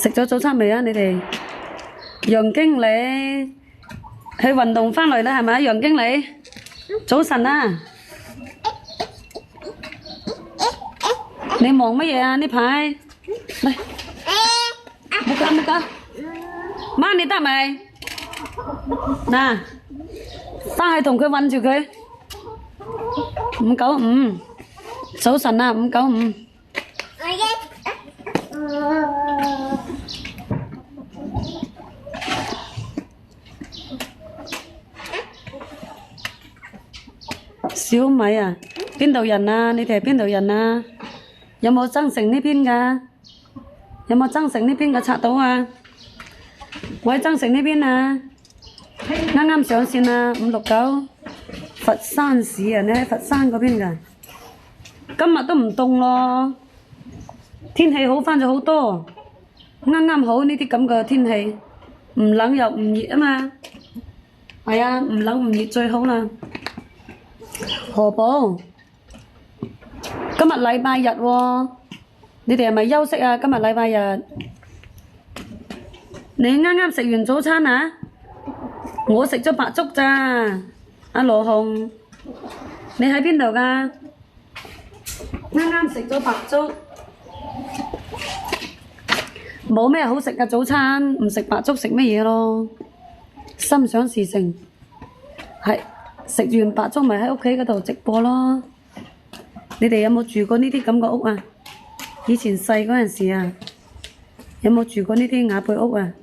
食咗早餐未啊？你哋楊經理去運動翻嚟啦，係咪啊？楊經理，早晨啊！你忙乜嘢啊？呢排嚟，冇㗎，媽你得未？嗱，翻去同佢韞住佢。595，早晨啊，595。小米啊，邊度人啊？你哋係邊度人啊？有冇增城呢邊㗎？有冇增城呢邊嘅拆到啊？我喺增城呢邊啊，啱啱上線啊，569佛山市啊，你喺佛山嗰邊㗎？今日都唔凍咯，天氣好返咗好多，啱啱好呢啲咁嘅天氣，唔冷又唔熱啊嘛。係啊，唔冷唔熱最好啦。何寶，今日禮拜日喎，你哋係咪休息啊？今日禮拜日，你啱啱食完早餐啊？我食咗白粥咋，阿羅紅，你喺邊度㗎？啱啱食咗白粥，冇咩好食嘅早餐，唔食白粥食乜嘢咯？心想事成，係。食完白粥咪喺屋企嗰度直播咯。你哋有冇住過呢啲咁嘅屋啊？以前細嗰陣時啊，有冇住過呢啲雅貝屋啊？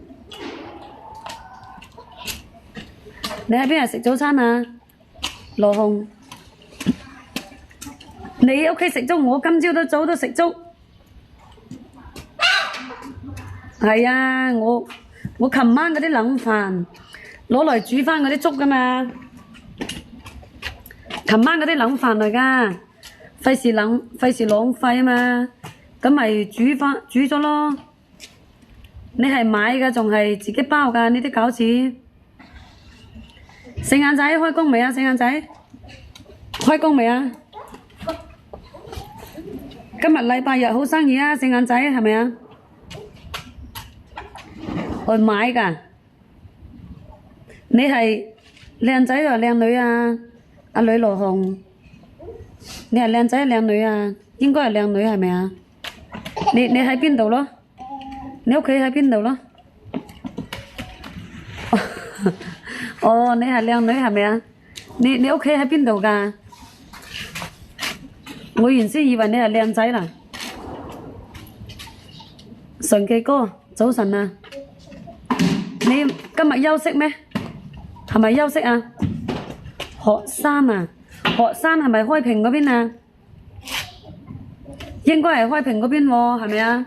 你喺邊度食早餐啊？羅紅，你屋企食粥，我今朝都早都食粥。係啊，我琴晚嗰啲冷飯攞嚟煮返嗰啲粥㗎嘛。琴晚嗰啲冷飯嚟㗎，費事浪費啊嘛，咁咪煮咗咯。你係買㗎，仲係自己包㗎？呢啲餃子。四眼仔開工未啊？四眼仔開工未啊？今日禮拜日好生意啊！四眼仔係咪啊？去買㗎。你係靚仔定係靚女啊？阿女羅紅，你係靚仔靚女啊？應該係靚女係咪啊？你喺邊度咯？你屋企喺邊度咯？哦，你係靚女係咪啊？你屋企喺邊度㗎？我原先以為你係靚仔啦。純記哥，早晨啊！你今日休息咩？係咪休息啊？學生啊，學生係咪開平嗰邊啊？應該係開平嗰邊喎，係咪啊？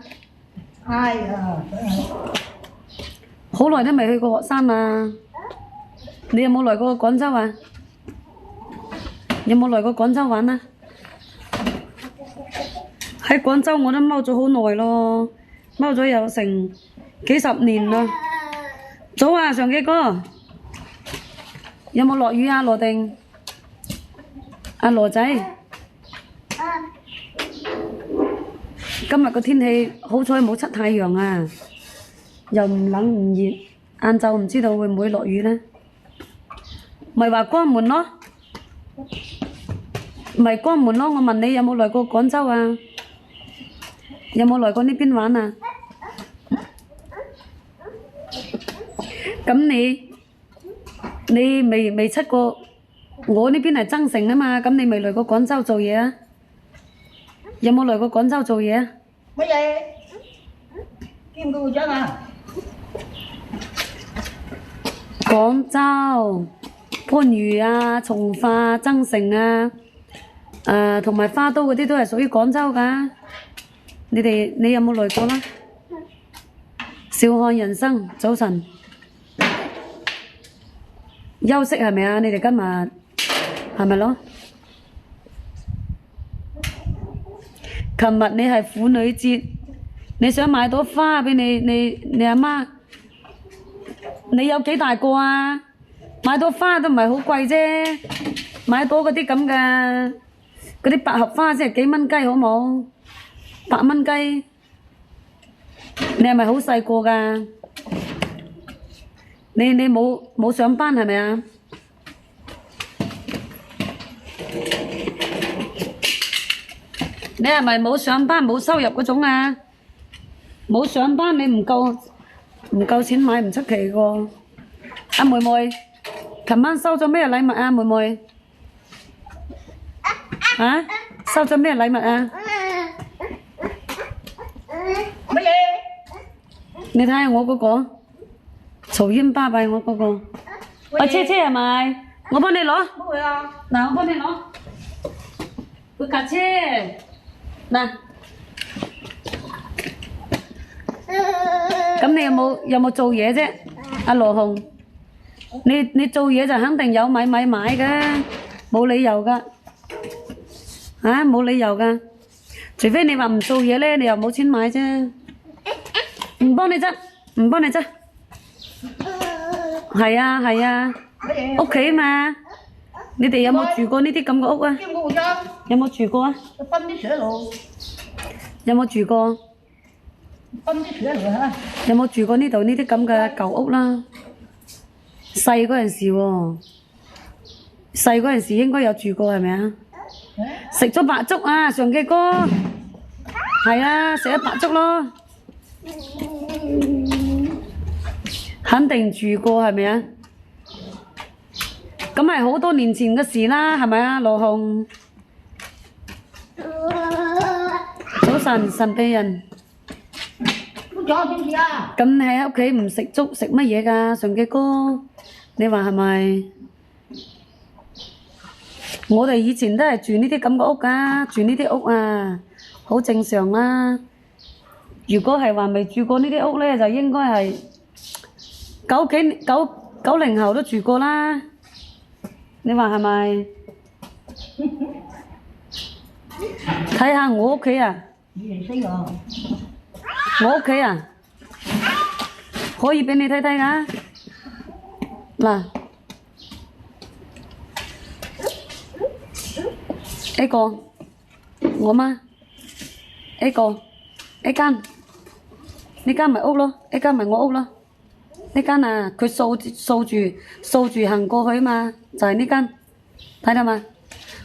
係啊，好耐都未去過學生啊！你有冇來過廣州啊？有冇來過廣州玩啊？喺廣州我都踎咗好耐咯，踎咗有成幾十年啦。早啊，常記哥。有冇落雨啊？羅定，阿羅仔，今日個天氣好彩冇出太陽啊，又唔冷唔熱，晏晝唔知道會唔會落雨呢？咪話關門咯，咪關門咯。我問你有冇來過廣州啊？有冇來過呢邊玩啊？咁你未出過，我呢邊係增城啊嘛，咁你未來過廣州做嘢啊？有冇來過廣州做嘢啊？乜嘢？見到咗啊？廣州、番禺啊、從化、增城啊，同埋花都嗰啲都係屬於廣州㗎。你有冇來過啦？笑看人生，早晨。休息係咪啊？你哋今日係咪咯？琴日你係婦女節，你想買朵花俾你阿媽，你有幾大個啊？買朵花都唔係好貴啫，買朵嗰啲咁嘅嗰啲百合花先係幾蚊雞好冇？8蚊雞，你係咪好細個㗎？你冇上班係咪啊？你係咪冇上班冇收入嗰種啊？冇上班你唔夠錢買唔出奇喎。阿妹妹，琴晚收咗咩禮物啊？妹妹，啊？收咗咩禮物啊？乜嘢？你睇下我嗰個嘈煙巴閉，我嗰個。阿車車係咪？我幫你攞。乜會啊？嗱，我幫你攞。個架車。嗱。咁你有冇做嘢啫？阿羅紅，你做嘢就肯定有買嘅，冇理由噶。啊，冇理由噶。除非你話唔做嘢咧，你又冇錢買啫。唔幫你執，唔幫你執。係啊係啊，乜嘢？屋企嘛。你哋有冇住過呢啲咁嘅屋啊？兼顧咗，有冇住過啊？分啲水路，有冇住過？分啲水路嚇。有冇住過呢度呢啲咁嘅舊屋啦？細嗰陣時喎，細嗰陣時應該有住過係咪啊？食咗白粥啊，上記哥，係啊，食咗白粥咯，肯定住過係咪啊？咁係好多年前嘅事啦，係咪啊，羅紅？早晨，神秘人。咁仲有點事啊？咁你喺屋企唔食粥食乜嘢㗎？上記哥，你話係咪？我哋以前都係住呢啲咁嘅屋㗎，住呢啲屋啊，好正常啦。如果係話未住過呢啲屋咧，就應該係90後都住過啦。你話係咪？睇下我屋企啊！你嚟識喎。我屋企啊，可以俾你睇睇㗎。嗱，呢個我媽，呢間咪屋咯，呢間咪我屋咯。呢間啊，佢掃住行過去嘛，就係呢間，睇到嘛？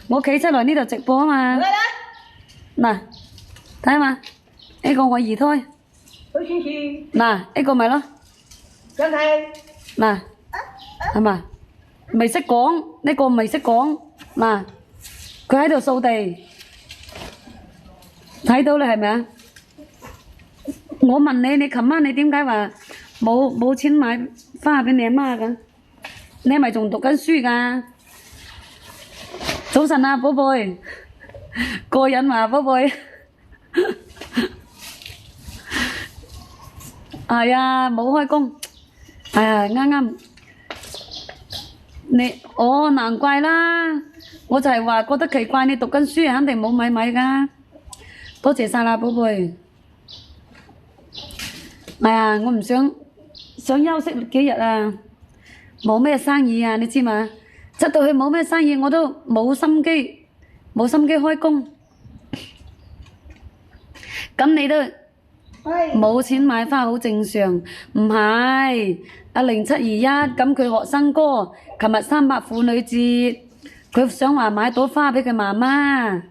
我企出來呢度直播啊嘛。嗱，睇下嘛，呢個我二胎。好先至，嗱，呢個咪咯。真係。嗱，係咪？未識講，呢個未識講。嗱，佢喺度掃地，睇到你係咪啊？我問你，你琴晚你點解話冇錢買花俾你阿媽㗎？你係咪仲讀緊書㗎？早晨啊，寶貝，過癮嘛，寶貝。係啊，冇開工。係啊，啱啱你難怪啦，我就係話覺得奇怪，你讀緊書肯定冇米㗎。多謝晒啦，寶貝。係啊，我唔想休息幾日啊，冇咩生意啊，你知嘛？出到去冇咩生意，我都冇心機開工。咁你都冇錢買花好正常，唔係阿0721咁佢學生哥，琴日300婦女節，佢想話買朵花俾佢媽媽。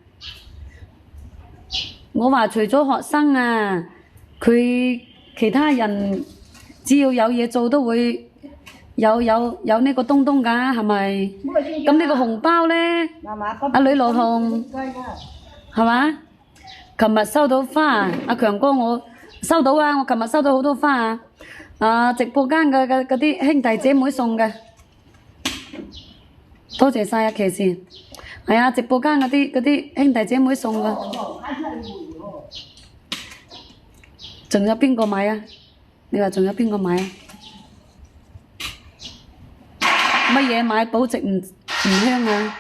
我話除咗學生啊，佢其他人只要有嘢做都會有呢個東東㗎，係咪？咁呢個紅包呢？阿女羅紅係嘛？琴日收到花，阿強哥我收到啊！我琴日收到好多花啊！直播間嘅嗰啲兄弟姐妹送嘅，多謝晒啊！騎士，係啊！直播間嗰啲兄弟姐妹送嘅，仲有邊個買啊？你話仲有邊個買啊？乜嘢買保值唔香啊？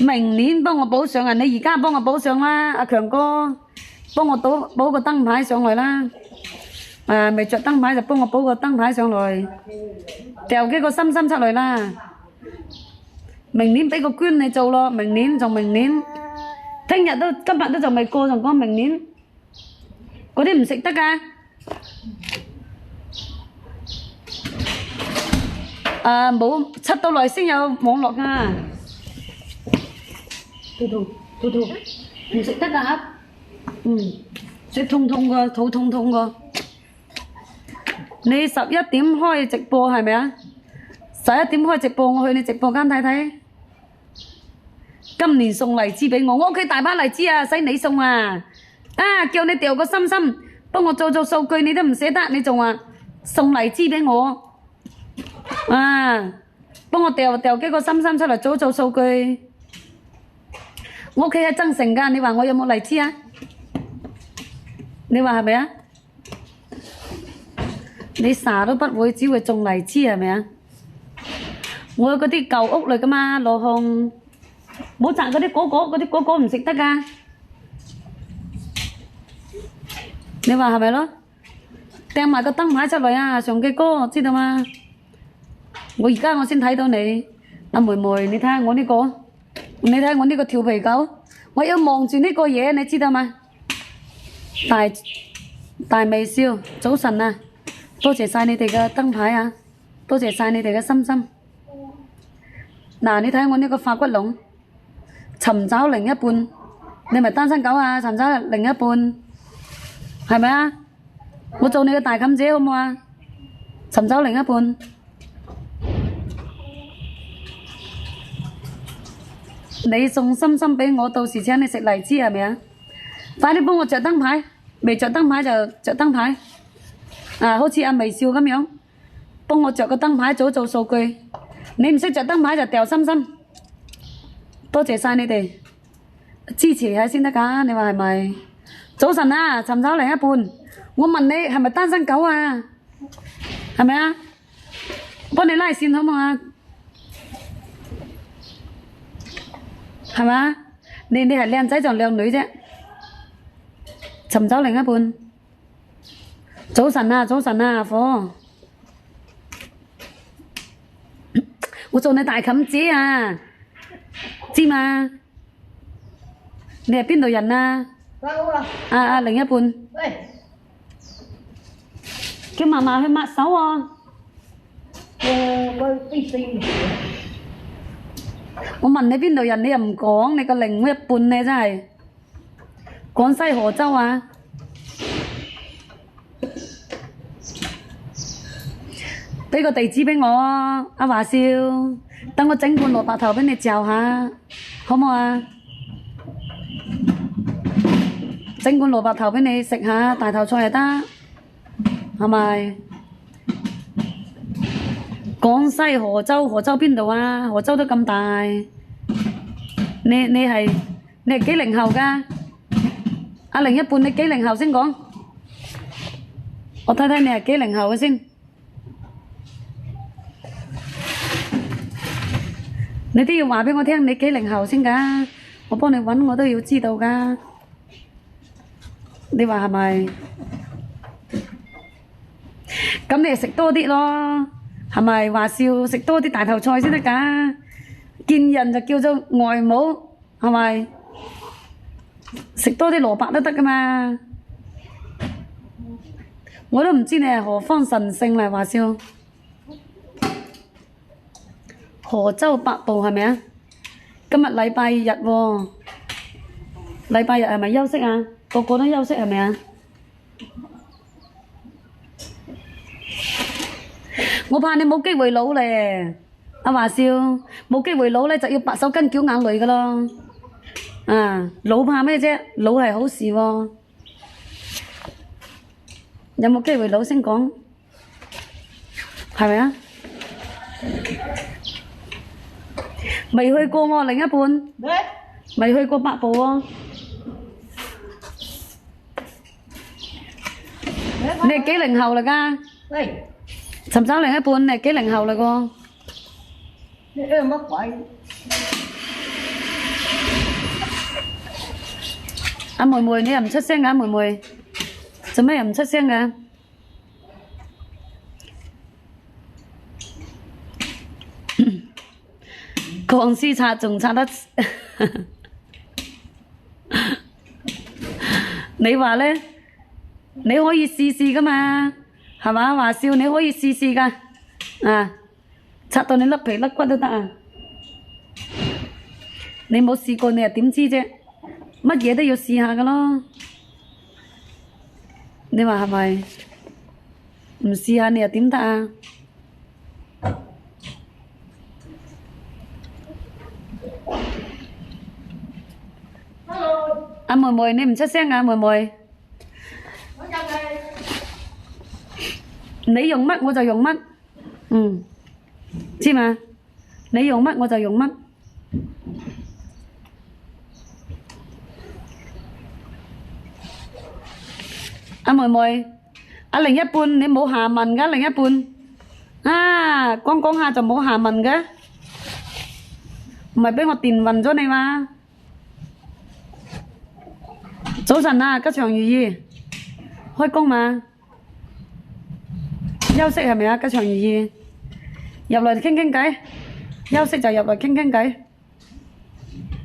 明年幫我補上啊！你而家幫我補上啦，阿強哥，幫我補個燈牌上來啦。未着燈牌就幫我補個燈牌上來，掉幾個心心出嚟啦。明年俾個捐你做咯，明年，聽日都今日都仲未過，仲講明年。嗰啲唔食得㗎。冇出到來先有網絡㗎。兔兔唔食得㗎。食痛痛個，肚痛痛個。你11點開直播係咪啊？11點開直播，我去你直播間睇睇。今年送荔枝俾我，我屋企大把荔枝啊，使你送啊！叫你掉個心心，幫我做數據，你都唔捨得，你仲話送荔枝俾我幫我掉幾個心心出嚟做數據。我屋企喺增城㗎，你話我有冇荔枝啊？你話係咪啊？你啥都不會，只會種荔枝係咪啊？我嗰啲舊屋嚟㗎嘛，羅紅。冇摘嗰啲果果唔食得㗎，你話係咪咯？掟埋個燈牌出嚟啊！常記哥知道嗎？我而家我先睇到你，阿妹妹，你睇下我呢個，你睇下我呢個調皮狗，我要望住呢個嘢，你知道嗎？大微笑，早晨啊！多謝晒你哋嘅燈牌啊！多謝晒你哋嘅心心。嗱，你睇下我呢個化骨龍。尋找另一半，你咪單身狗啊！尋找另一半，係咪啊？我做你嘅大冚姐好唔好啊？尋找另一半，你送心心俾我，到時請你食荔枝係咪啊？快啲幫我着燈牌，未着燈牌就着燈牌，好似阿微笑咁樣，幫我着個燈牌做數據。你唔識着燈牌就掉心心。多謝晒你哋支持下先得㗎，你話係咪？早晨啊，尋找另一半，我問你係咪單身狗啊？係咪啊？幫你拉線好唔好啊？係嘛？你係靚仔就靚女啫。尋找另一半。早晨啊，阿火，我做你大冚姐啊！知嘛？你係邊度人啊？另一半。叫嫲嫲去抹手喎。我問你邊度人，你又唔講，你個另一半呢真係。廣西河州啊。俾個地址俾我，阿華少。等我整罐蘿蔔頭俾你嚼下，好唔好啊？整罐蘿蔔頭俾你食下，大頭菜又得，係咪？廣西河州邊度啊？河州都咁大，你係幾零後㗎？阿另一半你幾零後先講？我睇睇你係幾零後嘅先。你都要話俾我聽，你幾零後先㗎？我幫你揾，我都要知道㗎。你話係咪？咁你就食多啲咯，係咪？話笑食多啲大頭菜先得㗎。見人就叫做外母，係咪？食多啲蘿蔔都得㗎嘛。我都唔知你係何方神聖嚟話笑。河州北部係咪啊？今日禮拜日喎，禮拜日係咪休息啊？個個都休息係咪啊？我怕你冇機會攞咧，阿華少冇機會攞咧就要白手巾繳眼淚噶咯。攞怕咩啫？攞係好事喎。有冇機會攞先講？係咪啊？未去過喎，另一半未去過北部喎。你係幾零後嚟㗎？尋找另一半，你係幾零後嚟個？你乜鬼？阿妹妹，你又唔出聲㗎？妹妹，做咩又唔出聲㗎？鋼絲擦仲擦得，你話咧？你可以試試噶嘛，係嘛？話笑你可以試試噶，啊，拆到你甩皮甩骨都得啊！你冇試過你又點知啫？乜嘢都要試下噶咯，你話係咪？唔試下你又點得啊？阿妹妹，你唔出聲啊，妹妹。你用乜我就用乜，知嘛？你用乜我就用乜。阿妹妹，阿另一半你冇下文㗎，另一半啊，講講下就冇下文嘅，唔係俾我電暈咗你嘛？早晨啊，吉祥如意，開工嘛？休息係咪啊？吉祥如意，入嚟傾傾偈，休息就入嚟傾傾偈，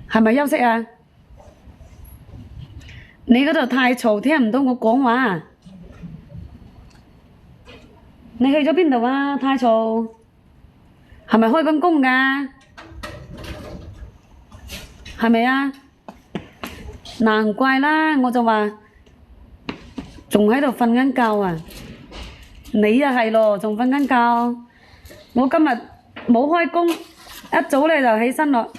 係咪休息啊？你嗰度太嘈，聽唔到我講話啊！你去咗邊度啊？太嘈，係咪開緊工㗎？係咪啊？難怪啦，我就話仲喺度瞓緊覺啊！你啊係咯，仲瞓緊覺。我今日冇開工，一早咧就起身咯。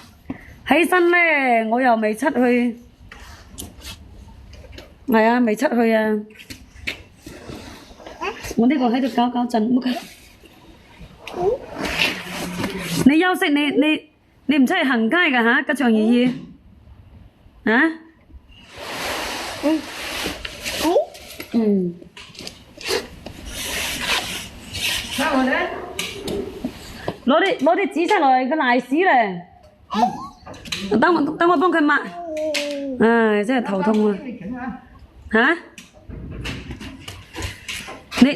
起身咧，我又未出去。係啊，未出去啊！我呢個喺度搞震，唔該。你休息，你唔出去行街㗎嚇？吉祥如意，啊？攞啲紙出嚟，佢賴屎咧！等我幫佢抹。唉，真係頭痛啊！嚇？你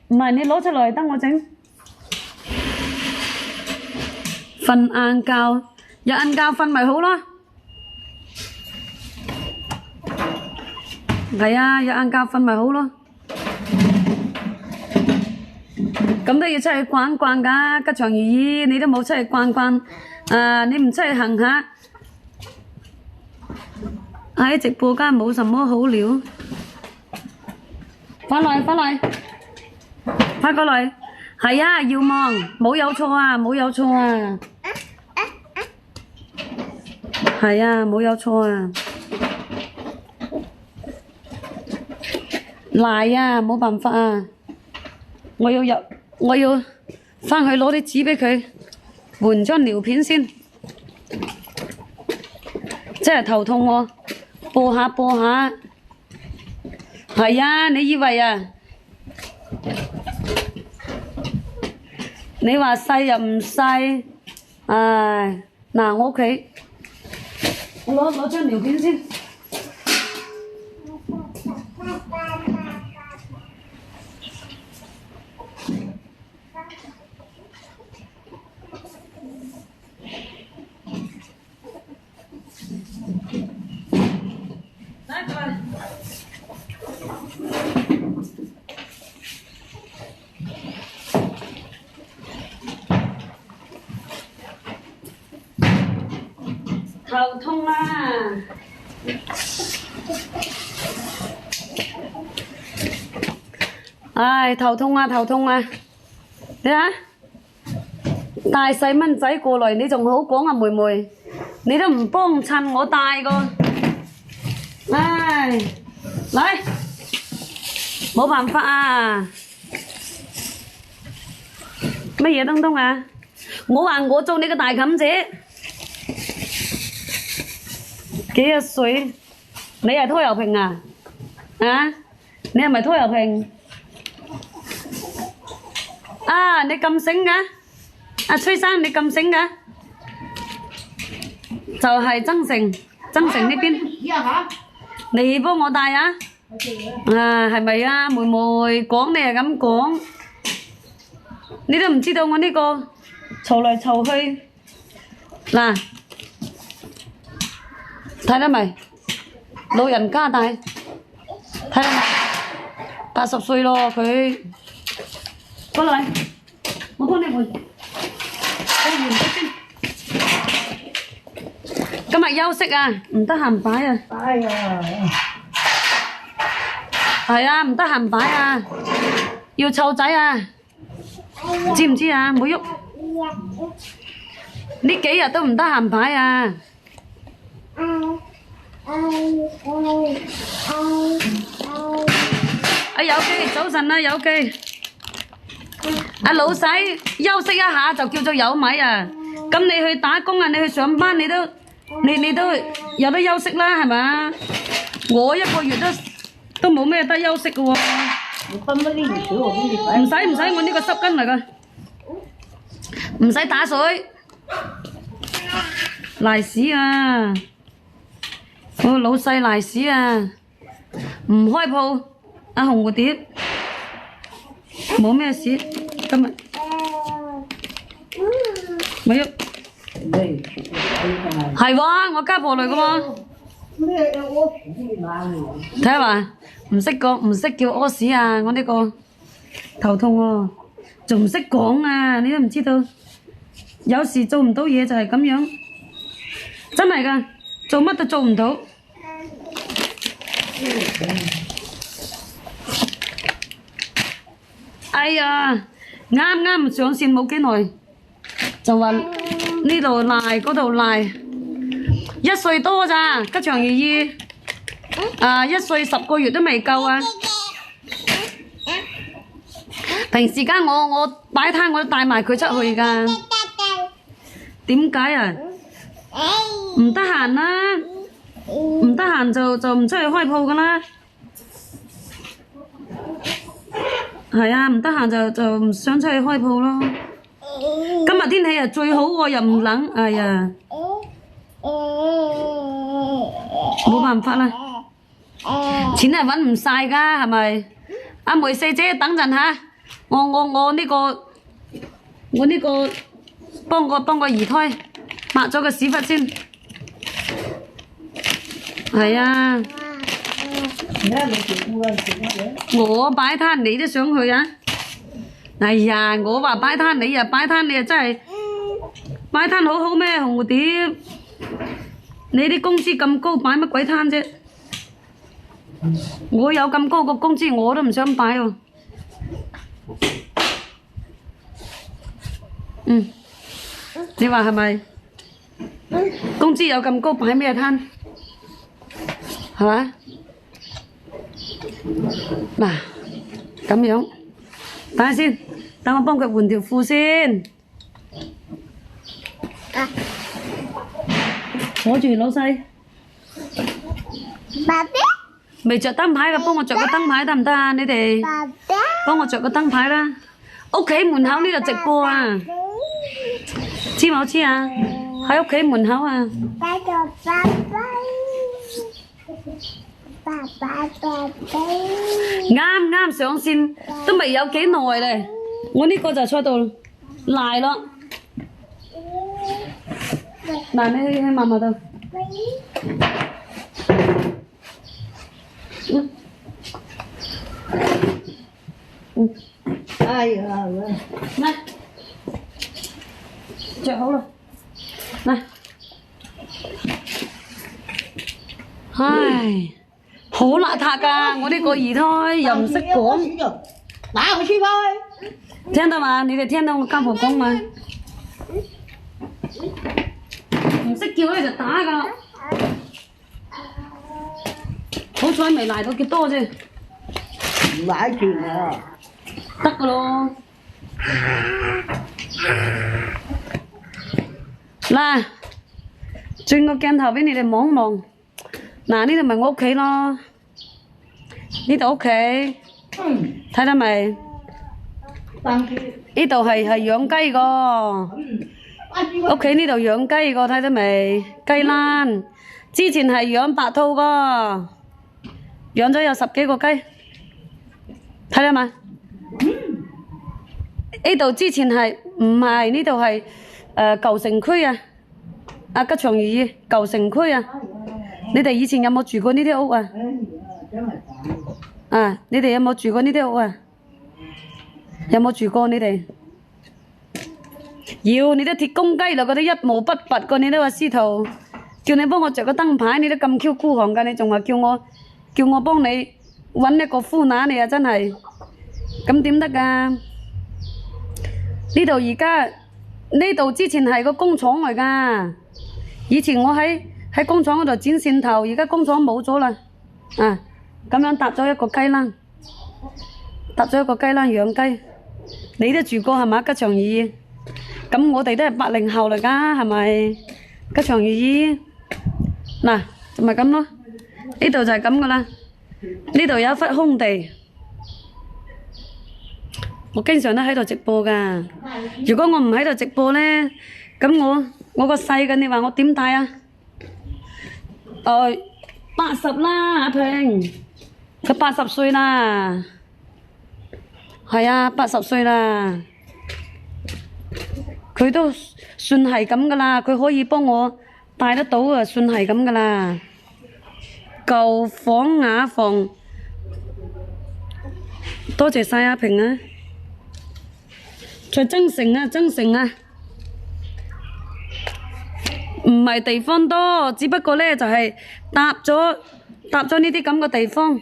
唔係你攞出嚟，等我整。瞓晏覺，有晏覺瞓咪好咯。係啊，有晏覺瞓咪好咯。咁都要出去逛一逛㗎，吉祥如意，你都冇出去逛逛，你唔出去行下，喺直播間冇什麼好料。返嚟，快過嚟，係啊，要望，冇有錯啊，冇有錯啊，係啊，冇有錯啊，賴啊，冇辦法啊，我要返去攞啲紙俾佢換張尿片先，真係頭痛喎，播下，係啊，你以為啊？你話細又唔細，唉，嗱我屋企，我攞張尿片先。頭痛啊！唉，頭痛啊！你睇，帶細蚊仔過嚟，你仲好講啊，妹妹，你都唔幫襯我帶個，唉，嚟，冇辦法啊！乜嘢東東啊？我話我做你個大冚姐。幾多歲？你係拖油瓶啊？啊？你係咪拖油瓶？啊！你咁醒㗎？阿崔生，你咁醒㗎？就係增城呢邊，你幫我帶啊？啊，係咪啊？妹妹講你係咁講，你都唔知道我呢個嘈嚟嘈去，嗱。睇得未？老人家帶，睇得未？ 80歲咯佢。過嚟，我幫你換。今日休息啊，唔得閒擺啊。哎呀，係啊，唔得閒擺啊，要湊仔啊，知唔知啊？唔好喐，呢幾日都唔得閒擺啊。阿有記，早晨啊，有記。阿老細休息一下就叫做有米啊。咁你去打工啊，你去上班你都有得休息啦，係咪？我一個月都冇咩得休息嘅喎。你分乜啲水我俾你擺。唔使，我呢個濕巾嚟㗎，唔使打水。賴屎啊！我老細賴屎啊！唔開鋪，阿紅蝴蝶冇咩事，今日冇喐。係喎，我家婆嚟㗎喎。咩我屎嘛？睇下話唔識叫屙屎啊！我呢個頭痛喎，仲唔識講啊！你都唔知道，有時做唔到嘢就係咁樣，真係㗎，做乜都做唔到。哎呀，啱上線冇幾耐，就話呢度賴嗰度賴，1歲多咋，吉祥如意。1歲10個月都未夠啊！平時間我擺攤我都帶埋佢出去㗎。點解啊？唔得閒啦，唔得閒就唔出去開鋪㗎啦。係啊，唔得閒就唔想出去開鋪咯。今日天氣啊最好喎，又唔冷，哎呀，冇辦法啦。錢係揾唔晒㗎，係咪？阿梅四姐等陣吓，我呢個幫個二胎抹咗個屎忽先。係啊，我擺攤你都想去啊？哎呀，我話擺攤你啊擺攤你啊真係擺攤好好咩？紅蝴蝶，你啲工資咁高擺乜鬼攤啫？我有咁高個工資我都唔想擺喎。你話係咪？工資有咁高擺咩攤？係嘛？嗱，咁樣，等下先，等我幫佢換條褲先。坐住老細。爸爸。未着燈牌嘅，幫我着個燈牌得唔得啊？你哋幫我着個燈牌啦。屋企門口呢度直播啊，知冇知啊？喺屋企門口啊。爸爸，啱上線都未有幾耐咧，我呢個就坐度賴咯。嗱，你去嫲嫲度。哎呀，嚟，着好啦，嚟。唉，好邋遢㗎，我呢個二胎又唔識講。拿回去吧。聽到嘛？你哋聽到我家婆講嘛？唔識叫咧就打㗎。好彩未賴到幾多啫。拿住啊！得㗎咯。嗱，轉個鏡頭俾你哋望望。嗱，呢度咪我屋企咯，呢度屋企，睇到未？呢度係養雞個，屋企呢度養雞個，睇到未？雞欄，之前係養白兔個，養咗有10幾個雞，睇到嘛？呢度之前係唔係？呢度係舊城區啊，阿吉祥如意舊城區啊。你哋以前有冇住過呢啲屋啊？啊，你哋有冇住過呢啲屋啊？有冇住過你哋？要你都鐵公雞啦，嗰啲一毛不拔過你都話司徒，叫你幫我着個燈牌，你都咁 Q 孤寒㗎，你仲話叫我幫你揾一個夫乸你啊，真係咁點得㗎？呢度而家呢度之前係個工廠嚟㗎，以前我喺工廠嗰度剪線頭，而家工廠冇咗啦，啊咁樣搭咗一個雞欄，養雞，你都住過係嘛？吉祥如意，咁我哋都係80後嚟㗎，係咪？吉祥如意，嗱，咪咁咯，呢度就係咁噶啦，呢度有一忽空地，我經常都喺度直播㗎。如果我唔喺度直播呢，咁我個細嘅，你話我點帶啊？80啦，阿平，佢80歲啦，係啊，80歲啦，佢都算係咁噶啦，佢可以幫我帶得到啊，算係咁噶啦。舊房雅房，多謝晒阿平啊！在增城啊，唔係地方多，只不過呢就係搭咗呢啲咁嘅地方，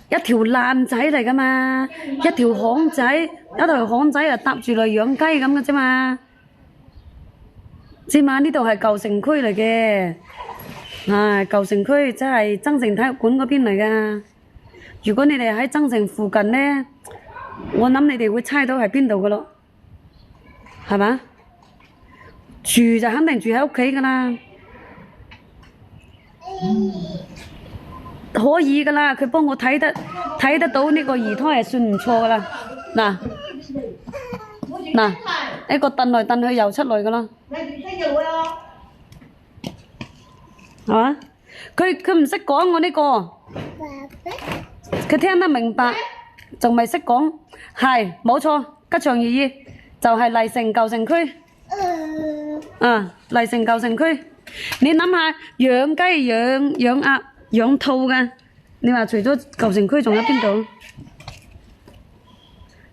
一條爛仔嚟噶嘛，一條巷仔啊搭住嚟養雞咁嘅啫嘛，知嘛？呢度係舊城區嚟嘅，舊城區即係增城體育館嗰邊嚟噶。如果你哋喺增城附近呢，我諗你哋會猜到係邊度噶咯，係嘛？住就肯定住喺屋企噶啦，可以噶啦，佢幫我睇得到呢個二胎係算唔錯噶啦。嗱，一個蹬來蹬去又出來噶啦，係嘛？佢唔識講我呢個，佢聽得明白，仲未識講，係冇錯，吉祥如意就係麗城舊城區。麗城舊城區，你諗下養雞、養鴨、養兔嘅，你話除咗舊城區仲有邊度？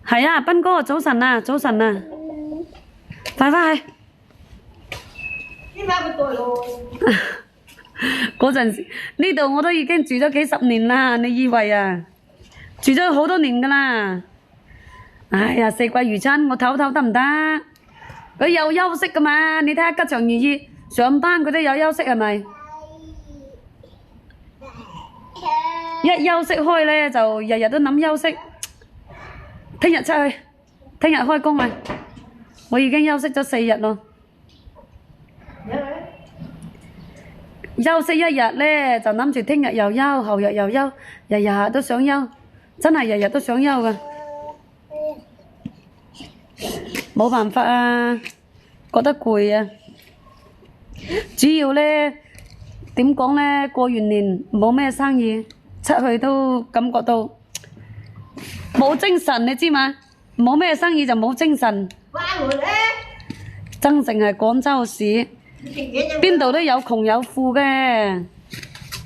係啊，斌哥早晨啊，快返去。嗰陣時呢度我都已經住咗幾十年啦，你以為啊？住咗好多年噶啦。哎呀，四季如春，我唞唞得唔得？佢有休息噶嘛？你睇下吉祥如意上班佢都有休息係咪？一休息開呢，就日日都諗休息。聽日出去，聽日開工啊！我已經休息咗4日咯。休息1日呢，就諗住聽日又休，後日又休，日日都想休，真係日日都想休噶。冇辦法啊，覺得攰啊。主要呢，點講呢？過完年冇咩生意，出去都感覺到冇精神，你知嘛？冇咩生意就冇精神。增城係廣州市，邊度都有窮有富嘅，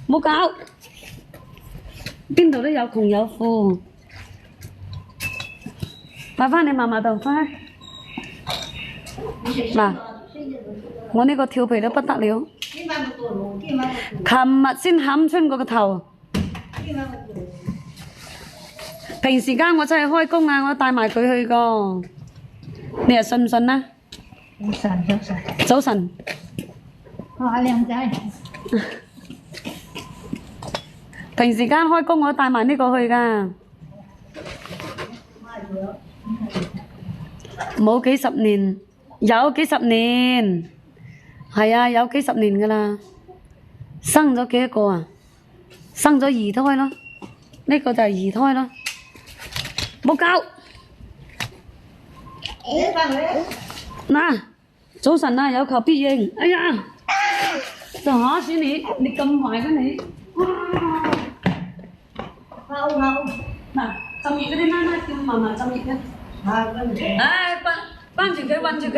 冇搞。邊度都有窮有富。快返你嫲嫲度，快！嗱，我呢個調皮都不得了，琴日先冚穿我個頭。平時間我真係開工啊，我帶埋佢去個，你又信唔信啊？早晨。哇，靚仔！平時間開工我帶埋呢個去㗎。冇幾十年，有幾十年，係啊，有幾十年噶啦。生咗幾多個啊？生咗2胎咯，呢個就係2胎咯。冇搞。嗱，早晨啊，有求必應。哎呀，嚇死你！你咁壞嘅你。嗱，浸熱嗰啲媽媽叫嫲嫲浸熱嘅。唉，關住佢，韞住佢。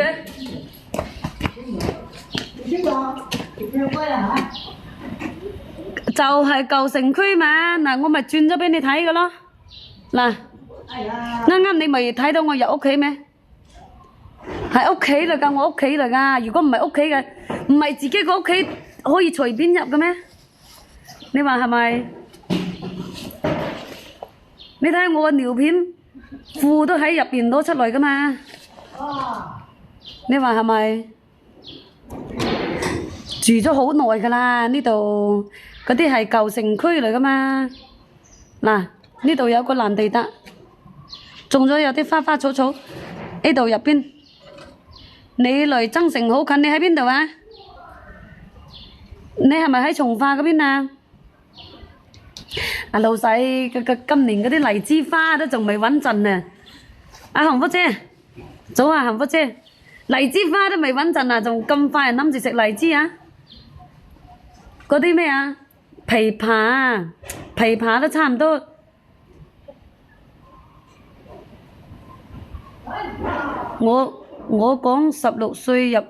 就係舊城區嘛，嗱我咪轉咗俾你睇嘅咯，嗱啱啱你咪睇到我入屋企咩？係屋企嚟㗎，我屋企嚟㗎。如果唔係屋企嘅，唔係自己個屋企可以隨便入嘅咩？你話係咪？你睇我個尿片褲都喺入邊攞出嚟㗎嘛？你話係咪？住咗好耐㗎啦，呢度嗰啲係舊城區嚟㗎嘛。嗱，呢度有個爛地笪，種咗有啲花花草草，呢度入邊。你嚟增城好近，你喺邊度啊？你係咪喺從化嗰邊啊？阿老細，今年嗰啲荔枝花都仲未穩陣啊！阿幸福姐，早啊，幸福姐，荔枝花都未穩陣啊，仲咁快諗住食荔枝啊？嗰啲咩啊？枇杷啊，枇杷都差唔多。我講16歲入，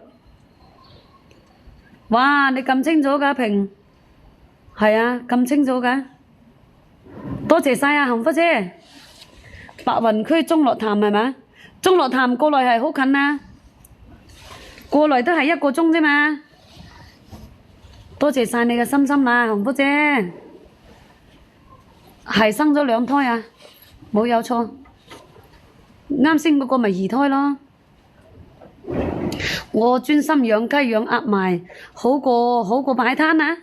哇！你咁清楚㗎，平係啊，咁清楚㗎，多謝晒啊，幸福姐。白雲區中樂潭係嘛？中樂潭過來係好近啊，過來都係1個鐘啫嘛。多謝晒你嘅心心啦，幸福姐。係生咗2胎啊，冇有錯。啱先嗰個咪2胎咯。我專心養雞養鴨賣，好過擺攤啊！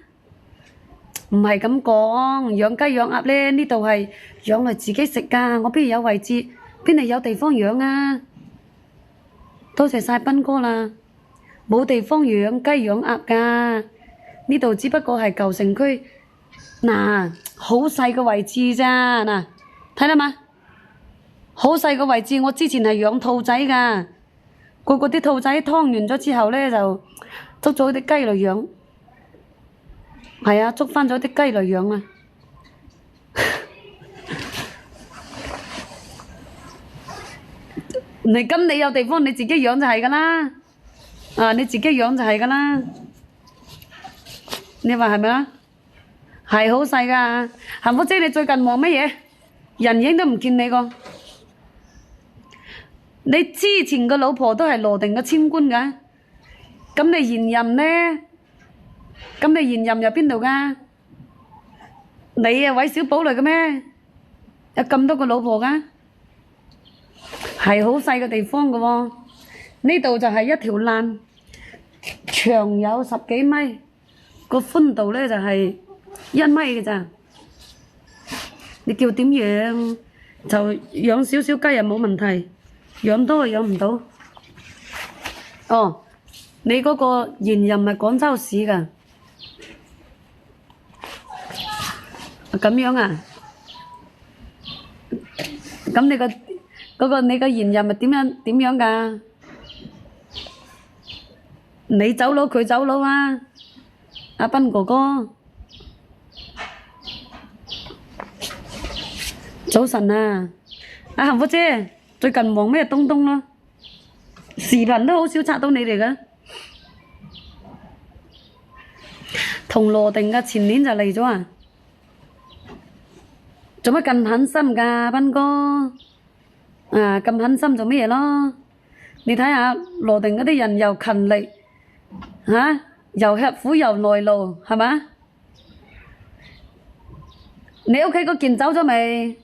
唔係咁講，養雞養鴨咧，呢度係養嚟自己食㗎，我邊有位置，邊度有地方養啊？多謝晒斌哥啦，冇地方養雞養鴨㗎，呢度只不過係舊城區，嗱，好細個位置咋，嗱，睇到嘛？好細個位置，我之前係養兔仔㗎。個啲兔仔劏完咗之後咧，就捉咗啲雞嚟養，係啊，捉翻咗啲雞嚟養啊！你有地方你自己養就係㗎啦，啊你自己養就係㗎啦，你話係咪啊？係好細㗎，幸福姐你最近忙乜嘢？人影都唔見你個。你之前個老婆都係羅定嘅簽官㗎，咁你現任呢？咁你現任入邊度㗎？你啊韋小寶嚟嘅咩？有咁多個老婆㗎？係好細個地方嘅喎，呢度就係一條欄，長有10幾米，個寬度咧就係1米嘅咋。你叫點養就養少少雞又冇問題。養多又養唔到。哦，你嗰個現任係廣州市㗎，咁樣啊？咁你你個現任係點樣㗎？你走佬佢走佬啊？阿斌哥哥，早晨啊，阿幸福姐。最近忙咩東東咯？視頻都好少刷到你哋嘅。同羅定嘅前年就嚟咗啊！做乜咁狠心㗎，斌哥？啊，咁狠心做咩嘢咯？你睇下羅定嗰啲人又勤力，嚇又吃苦又耐勞，係嘛？你屋企嗰件走咗未？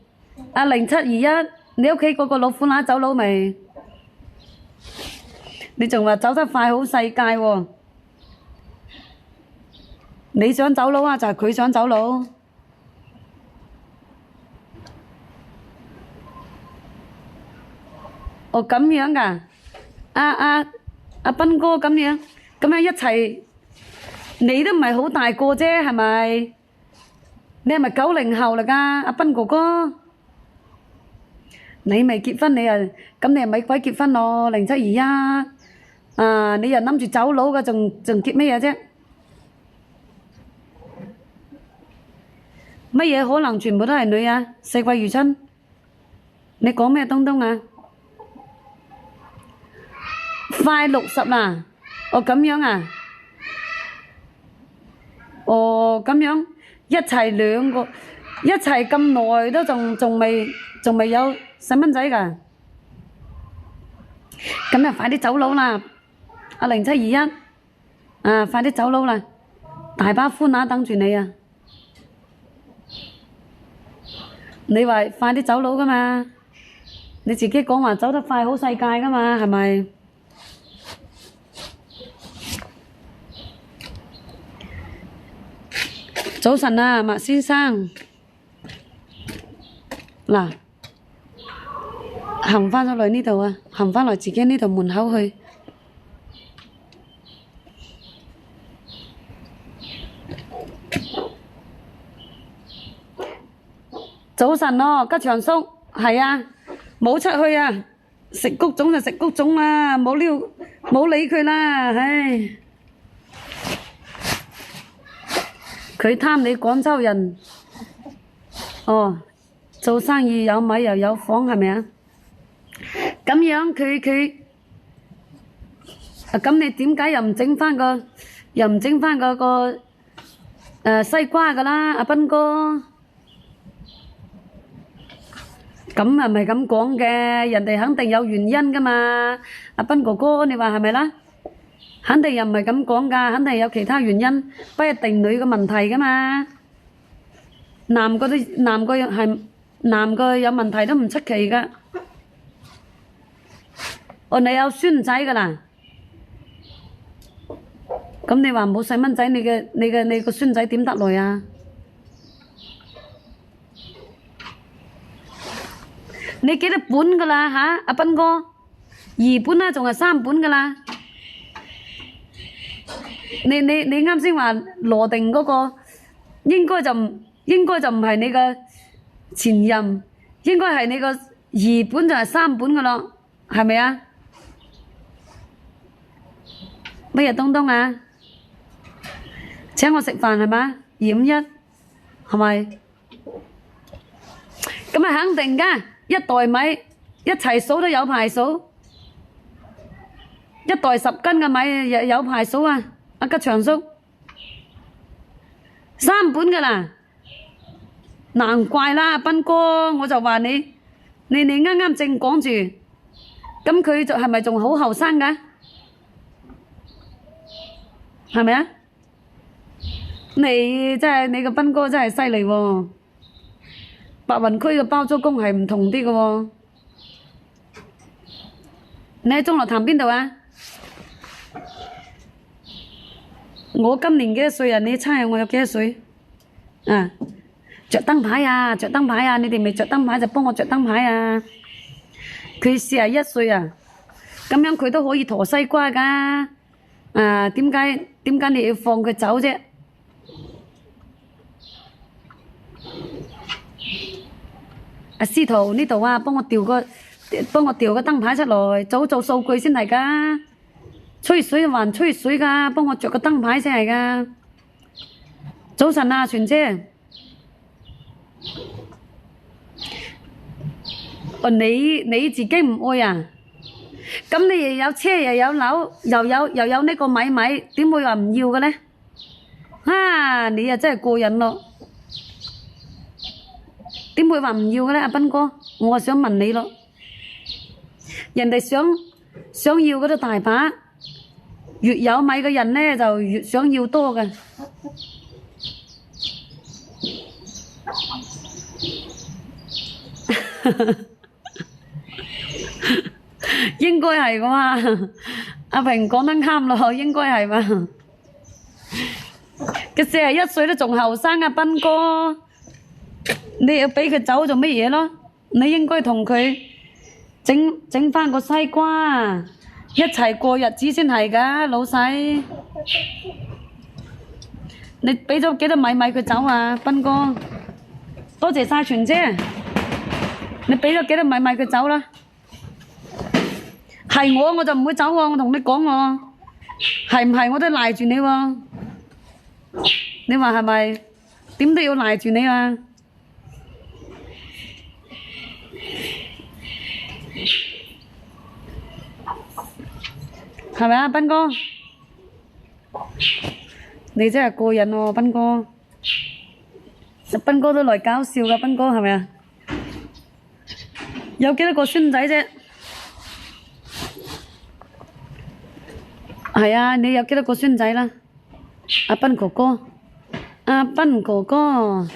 阿0721。你屋企嗰個老虎乸走佬未？你仲話走得快好世界喎？你想走佬啊？就係佢想走佬。哦咁樣㗎？阿斌哥咁樣一齊，你都唔係好大個啫，係咪？你係咪90後嚟㗎？阿斌哥哥。你未結婚，你係咪鬼結婚咯？0721，啊，你又諗住走佬嘅，仲結咩嘢啫？乜嘢可能全部都係女啊？四季如春，你講咩東東啊？快60啦！哦咁樣啊？哦咁樣，一齊兩個一齊咁耐都仲未有細蚊仔㗎，咁就快啲走佬啦！阿0721，快啲走佬啦！大把歡拿等住你啊！你話快啲走佬㗎嘛？你自己講話走得快好世界㗎嘛？係咪？早晨啊，麥先生，嗱，行返咗嚟呢度啊，行返嚟自己呢度門口去。早晨咯，吉祥叔，係啊，冇出去啊，食谷種就食谷種啦，冇理佢啦，唉。佢貪你廣州人，哦，做生意有米又有房係咪啊？咁樣佢，咁你點解又唔整返個西瓜㗎啦，阿斌哥？咁係咪咁講嘅？人哋肯定有原因㗎嘛，阿斌哥哥，你話係咪啦？肯定又唔係咁講㗎，肯定有其他原因，不一定女嘅問題㗎嘛。男個有問題都唔出奇㗎。哦，你有孫仔㗎啦？咁你話冇細蚊仔，你個孫仔點得來啊？你幾多本㗎啦嚇，阿斌哥？2本啦，仲係3本㗎啦？你啱先話羅定嗰個應該就唔係你嘅前任，應該係你個2本就係3本㗎咯，係咪啊？乜嘢東東啊？請我食飯係嘛？251係咪？咁啊肯定㗎，一袋米一齊數都有排數，一袋10斤嘅米有排數啊！阿吉祥叔3本㗎啦，難怪啦，斌哥，我就話你啱啱正講住，咁佢就係咪仲好後生㗎？係咪啊？你個斌哥真係犀利喎，白雲區嘅包租公係唔同啲嘅喎。你喺中樂潭邊度啊？我今年幾多歲啊？你猜下我有幾多歲？啊，着燈牌啊，着燈牌啊！你哋未着燈牌就幫我着燈牌啊！佢41歲啊，咁樣佢都可以陀西瓜㗎。啊，點解你要放佢走啫？阿司徒呢度啊，幫我調個燈牌出來，做數據先係㗎。吹水還吹水㗎，幫我着個燈牌先係㗎。早晨啊，全姐。哦，你自己唔愛啊？咁你又有車又有樓，又有呢個米，點會話唔要嘅呢？啊，你啊真係過癮咯！點會話唔要嘅呢？阿斌哥，我想問你咯。人哋想要嗰啲大把。越有米嘅人呢，就越想要多嘅。應該係㗎嘛？阿平講得啱咯，應該係嘛？佢41歲都仲後生啊，斌哥，你要俾佢走做乜嘢咯？你應該同佢整返個西瓜。一齊過日子先係㗎，老細。你俾咗幾多米佢走啊，斌哥？多謝晒全姐。你俾咗幾多米佢走啦？係我就唔會走喎，我同你講喎。係唔係我都賴住你喎？你話係咪？點都要賴住你啊？係咪啊，斌哥？你真係過癮喎，斌哥。斌哥都來搞笑㗎，斌哥係咪啊？有幾多個孫仔啫？係啊，你有幾多個孫仔啦？阿斌哥哥，阿斌哥哥，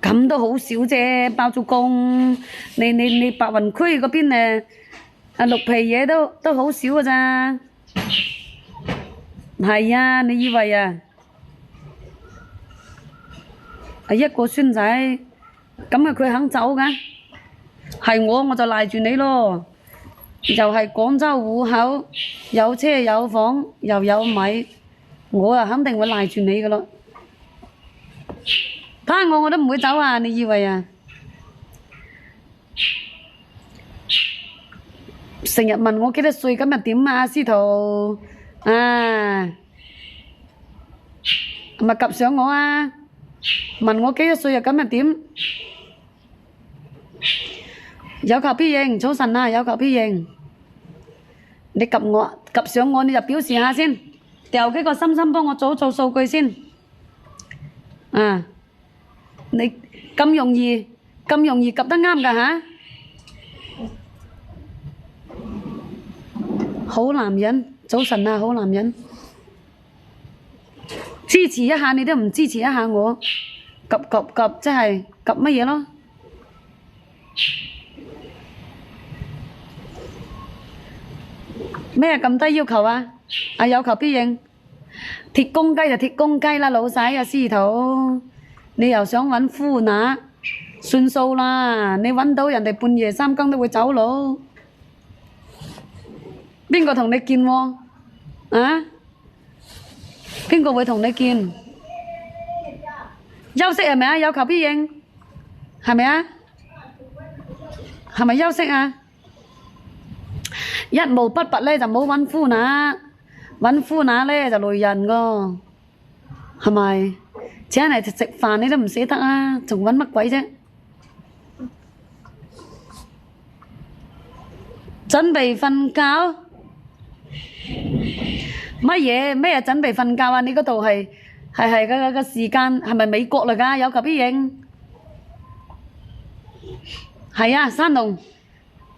咁都好少啫，包租公。你白雲區嗰邊誒，綠皮嘢都好少㗎咋？係啊，你以為啊？一個孫仔，咁啊佢肯走㗎？係我就賴住你咯。又係廣州戶口，有車有房又有米，我啊肯定會賴住你㗎咯。怕我都唔會走啊！你以為啊？成日問我幾多歲，今日點啊？司徒啊，咪及上我啊！問我幾多歲啊？今日點？有求必應，早晨啊！有求必應，你及上我，你就表示下先，掉幾個心心幫我做數據先。啊！你咁容易及得啱㗎吓？好男人，早晨啊，好男人，支持一下你都唔支持一下我，及即係及乜嘢咯？咩咁低要求啊？啊有求必應，鐵公雞就鐵公雞啦，老細啊，司徒，你又想揾夫乸，算數啦！你揾到人哋半夜三更都會走佬，邊個同你見喎？啊？邊個會同你見？休息係咪啊？有求必應，係咪啊？係咪休息啊？一毛不拔咧就冇揾夫乸，揾夫乸咧就累人㗎，係咪？請人嚟食飯你都唔捨得啊，仲揾乜鬼啫？準備瞓覺？乜嘢咩準備瞓覺啊？你嗰度係個時間係咪美國嚟㗎？有求必應。係啊，山龍，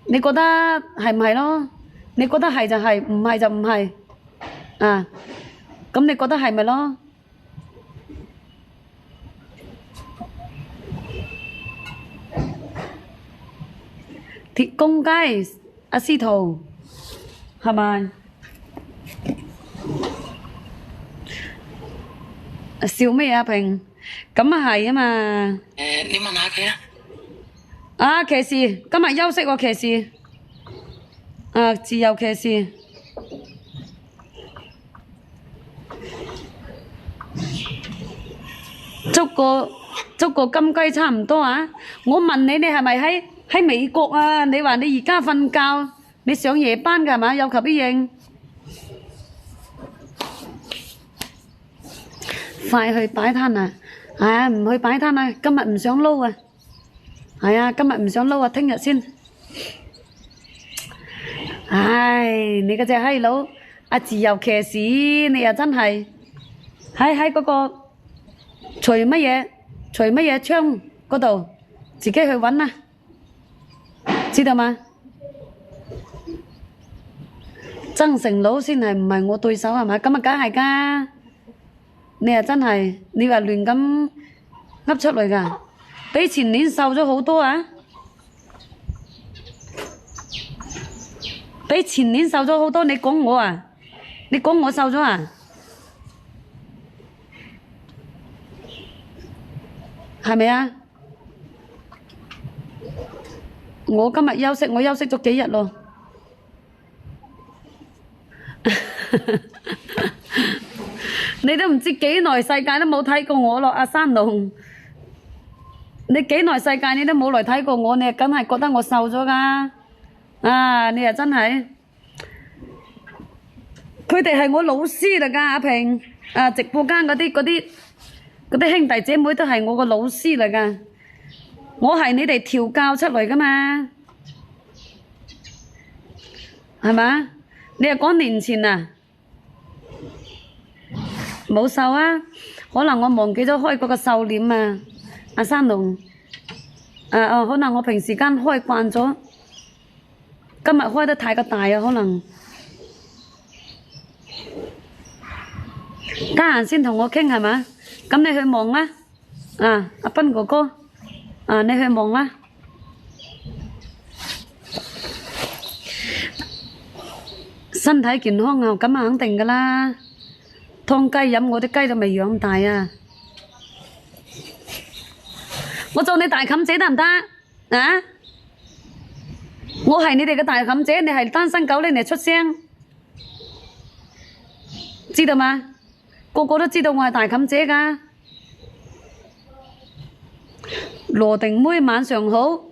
你覺得係唔係咯？你覺得係就係，唔係就唔係。啊，咁你覺得係咪咯？鐵公雞，阿司徒，係咪？笑咩啊平？咁啊係啊嘛。你問下佢啊。啊騎士，今日休息喎騎士。啊自由騎士。捉個金雞差唔多啊！我問你，你係咪喺美國啊？你話你而家瞓覺，你上夜班㗎係嘛？有求必應。快去擺攤啊！係啊，唔去擺攤啊！今日唔想撈啊！係啊，今日唔想撈啊，聽日先。唉，你嗰隻閪佬，阿自由騎士，你又真係喺嗰個除乜嘢窗嗰度，自己去揾啦，知道嗎？增城佬先係唔係我對手係咪？咁啊，梗係㗎。你又真係，你話亂咁噏出嚟㗎，比前年瘦咗好多啊！比前年瘦咗好多，你講我啊？你講我瘦咗啊？係咪啊？我今日休息，我休息咗幾日咯。你都唔知幾耐世界都冇睇過我咯，阿山龍。你幾耐世界你都冇來睇過我，你梗係覺得我瘦咗㗎。啊，你又真係。佢哋係我老師嚟㗎，阿平。啊，直播間嗰啲兄弟姐妹都係我個老師嚟㗎。我係你哋調教出嚟㗎嘛，係嘛？你又講年前啊？冇瘦啊，可能我忘記咗開嗰個瘦臉啊，阿山龍。可能我平時間開慣咗，今日開得太過大啊，可能。得閒先同我傾係嘛？咁你去望啦，阿斌哥哥，你去望啦。身體健康啊，咁肯定噶啦。湯雞飲，我啲雞都未養大啊。我做你大冚姐得唔得？我係你哋嘅大冚姐，你係單身狗，你嚟出聲，知道嗎？個個都知道我係大冚姐㗎。羅定妹晚上好。